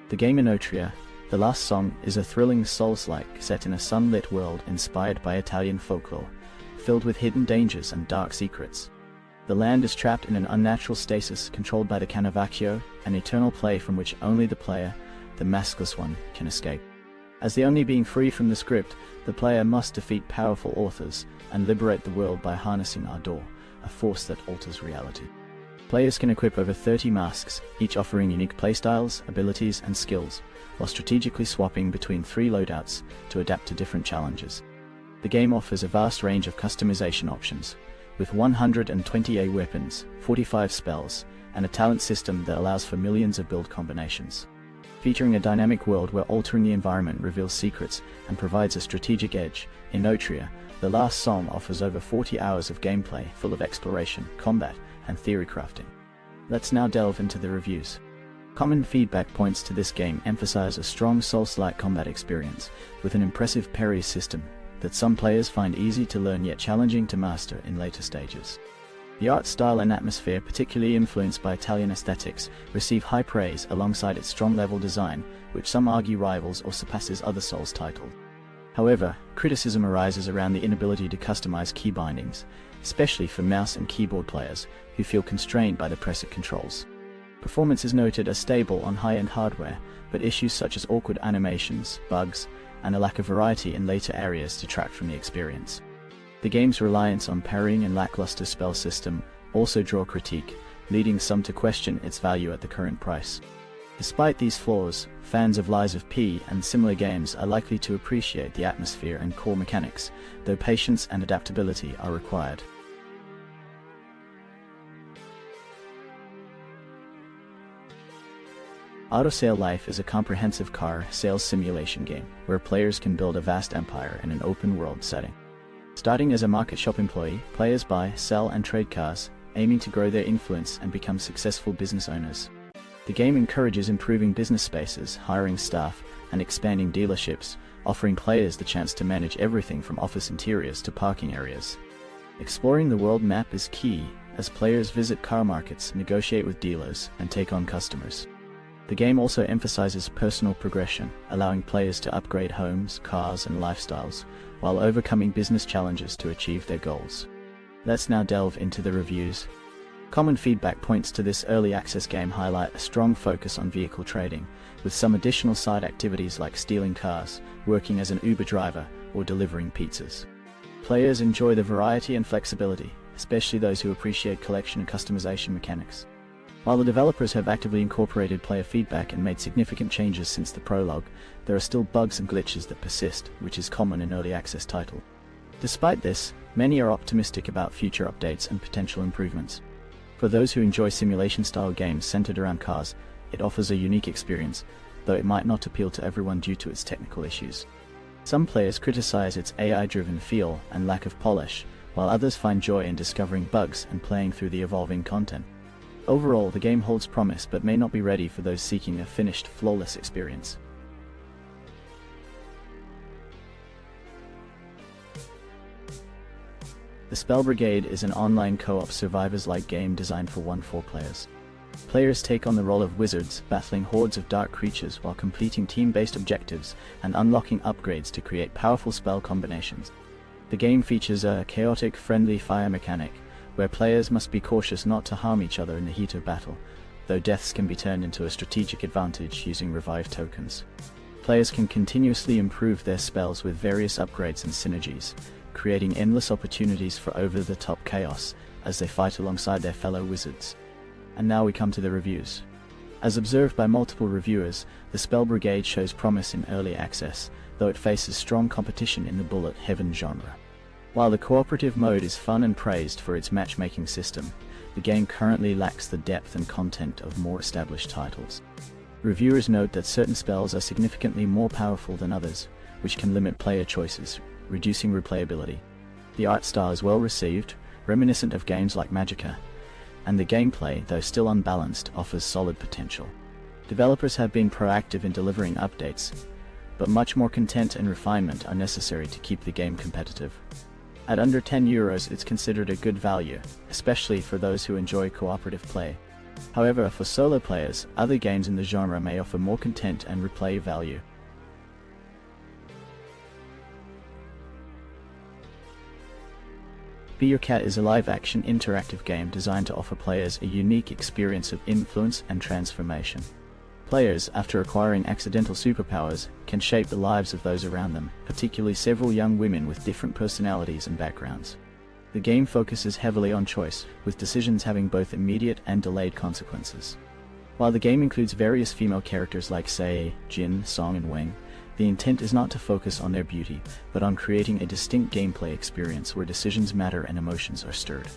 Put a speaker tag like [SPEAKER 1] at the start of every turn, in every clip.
[SPEAKER 1] The game Enotria, the last song, is a thrilling Souls-like set in a sunlit world inspired by Italian folklore, filled with hidden dangers and dark secrets. The land is trapped in an unnatural stasis controlled by the Canovaccio, an eternal play from which only the player, the maskless one, can escape. As the only being free from the script, the player must defeat powerful authors and liberate the world by harnessing Ardor, a force that alters reality. Players can equip over 30 masks, each offering unique playstyles, abilities, and skills, while strategically swapping between 3 loadouts to adapt to different challenges. The game offers a vast range of customization options, with 128 weapons, 45 spells, and a talent system that allows for millions of build combinations. Featuring a dynamic world where altering the environment reveals secrets and provides a strategic edge, Enotria, the last song offers over 40 hours of gameplay full of exploration, combat, and theory crafting. Let's now delve into the reviews. Common feedback points to this game emphasize a strong Souls-like combat experience, with an impressive parry system that some players find easy to learn yet challenging to master in later stages. The art style and atmosphere, particularly influenced by Italian aesthetics, receive high praise alongside its strong level design, which some argue rivals or surpasses other Souls titles. However, criticism arises around the inability to customize key bindings, especially for mouse and keyboard players who feel constrained by the pressure controls. Performance is noted as stable on high-end hardware, but issues such as awkward animations, bugs, and a lack of variety in later areas detract from the experience. The game's reliance on parrying and lackluster spell system also draw critique, leading some to question its value at the current price. Despite these flaws, fans of Lies of P and similar games are likely to appreciate the atmosphere and core mechanics, though patience and adaptability are required. Auto Sail Life is a comprehensive car sales simulation game, where players can build a vast empire in an open-world setting. Starting as a market shop employee, players buy, sell, and trade cars, aiming to grow their influence and become successful business owners. The game encourages improving business spaces, hiring staff, and expanding dealerships, offering players the chance to manage everything from office interiors to parking areas. Exploring the world map is key, as players visit car markets, negotiate with dealers, and take on customers. The game also emphasizes personal progression, allowing players to upgrade homes, cars, and lifestyles, while overcoming business challenges to achieve their goals. Let's now delve into the reviews. Common feedback points to this early access game highlight a strong focus on vehicle trading, with some additional side activities like stealing cars, working as an Uber driver, or delivering pizzas. Players enjoy the variety and flexibility, especially those who appreciate collection and customization mechanics. While the developers have actively incorporated player feedback and made significant changes since the prologue, there are still bugs and glitches that persist, which is common in early access titles. Despite this, many are optimistic about future updates and potential improvements. For those who enjoy simulation-style games centered around cars, it offers a unique experience, though it might not appeal to everyone due to its technical issues. Some players criticize its AI-driven feel and lack of polish, while others find joy in discovering bugs and playing through the evolving content. Overall, the game holds promise but may not be ready for those seeking a finished, flawless experience. The Spell Brigade is an online co-op survivors-like game designed for 1-4 players. Players take on the role of wizards, battling hordes of dark creatures while completing team-based objectives and unlocking upgrades to create powerful spell combinations. The game features a chaotic, friendly fire mechanic, where players must be cautious not to harm each other in the heat of battle, though deaths can be turned into a strategic advantage using revive tokens. Players can continuously improve their spells with various upgrades and synergies, creating endless opportunities for over-the-top chaos as they fight alongside their fellow wizards. And now we come to the reviews. As observed by multiple reviewers, the Spell Brigade shows promise in early access, though it faces strong competition in the bullet heaven genre. While the cooperative mode is fun and praised for its matchmaking system, the game currently lacks the depth and content of more established titles. Reviewers note that certain spells are significantly more powerful than others, which can limit player choices, reducing replayability. The art style is well received, reminiscent of games like Magicka, and the gameplay, though still unbalanced, offers solid potential. Developers have been proactive in delivering updates, but much more content and refinement are necessary to keep the game competitive. At under €10, it's considered a good value, especially for those who enjoy cooperative play. However, for solo players, other games in the genre may offer more content and replay value. BeYourCat is a live-action interactive game designed to offer players a unique experience of influence and transformation. Players, after acquiring accidental superpowers, can shape the lives of those around them, particularly several young women with different personalities and backgrounds. The game focuses heavily on choice, with decisions having both immediate and delayed consequences. While the game includes various female characters like Sei, Jin, Song and Wang, the intent is not to focus on their beauty, but on creating a distinct gameplay experience where decisions matter and emotions are stirred.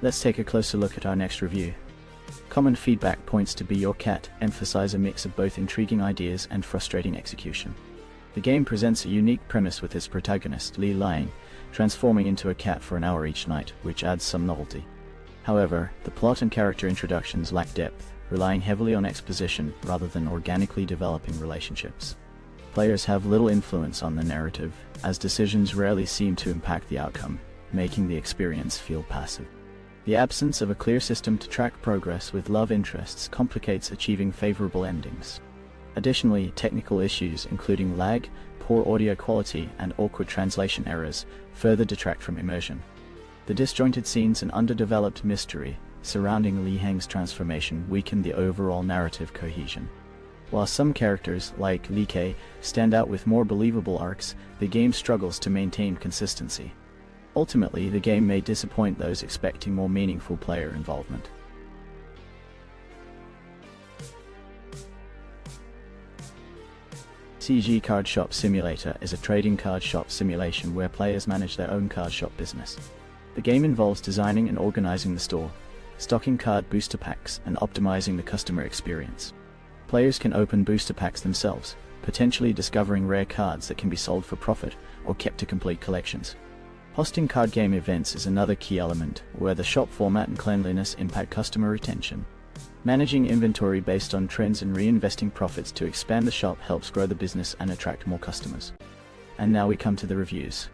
[SPEAKER 1] Let's take a closer look at our next review. Common feedback points to BeYourCat emphasize a mix of both intriguing ideas and frustrating execution. The game presents a unique premise with its protagonist, Li Liang, transforming into a cat for an hour each night, which adds some novelty. However, the plot and character introductions lack depth, relying heavily on exposition rather than organically developing relationships. Players have little influence on the narrative, as decisions rarely seem to impact the outcome, making the experience feel passive. The absence of a clear system to track progress with love interests complicates achieving favorable endings. Additionally, technical issues including lag, poor audio quality, and awkward translation errors further detract from immersion. The disjointed scenes and underdeveloped mystery surrounding Li Hang's transformation weaken the overall narrative cohesion. While some characters, like Li Kei, stand out with more believable arcs, the game struggles to maintain consistency. Ultimately, the game may disappoint those expecting more meaningful player involvement. CG Card Shop Simulator is a trading card shop simulation where players manage their own card shop business. The game involves designing and organizing the store, stocking card booster packs, and optimizing the customer experience. Players can open booster packs themselves, potentially discovering rare cards that can be sold for profit or kept to complete collections. Hosting card game events is another key element, where the shop format and cleanliness impact customer retention. Managing inventory based on trends and reinvesting profits to expand the shop helps grow the business and attract more customers. And now we come to the reviews.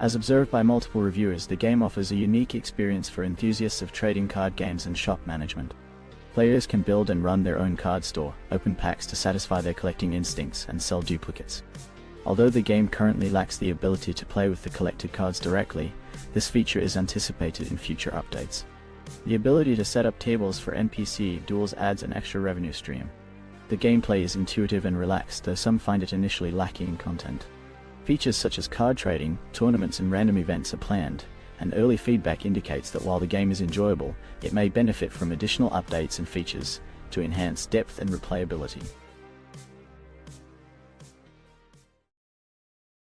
[SPEAKER 1] As observed by multiple reviewers, the game offers a unique experience for enthusiasts of trading card games and shop management. Players can build and run their own card store, open packs to satisfy their collecting instincts, and sell duplicates. Although the game currently lacks the ability to play with the collected cards directly, this feature is anticipated in future updates. The ability to set up tables for NPC duels adds an extra revenue stream. The gameplay is intuitive and relaxed, though some find it initially lacking in content. Features such as card trading, tournaments and random events are planned, and early feedback indicates that while the game is enjoyable, it may benefit from additional updates and features to enhance depth and replayability.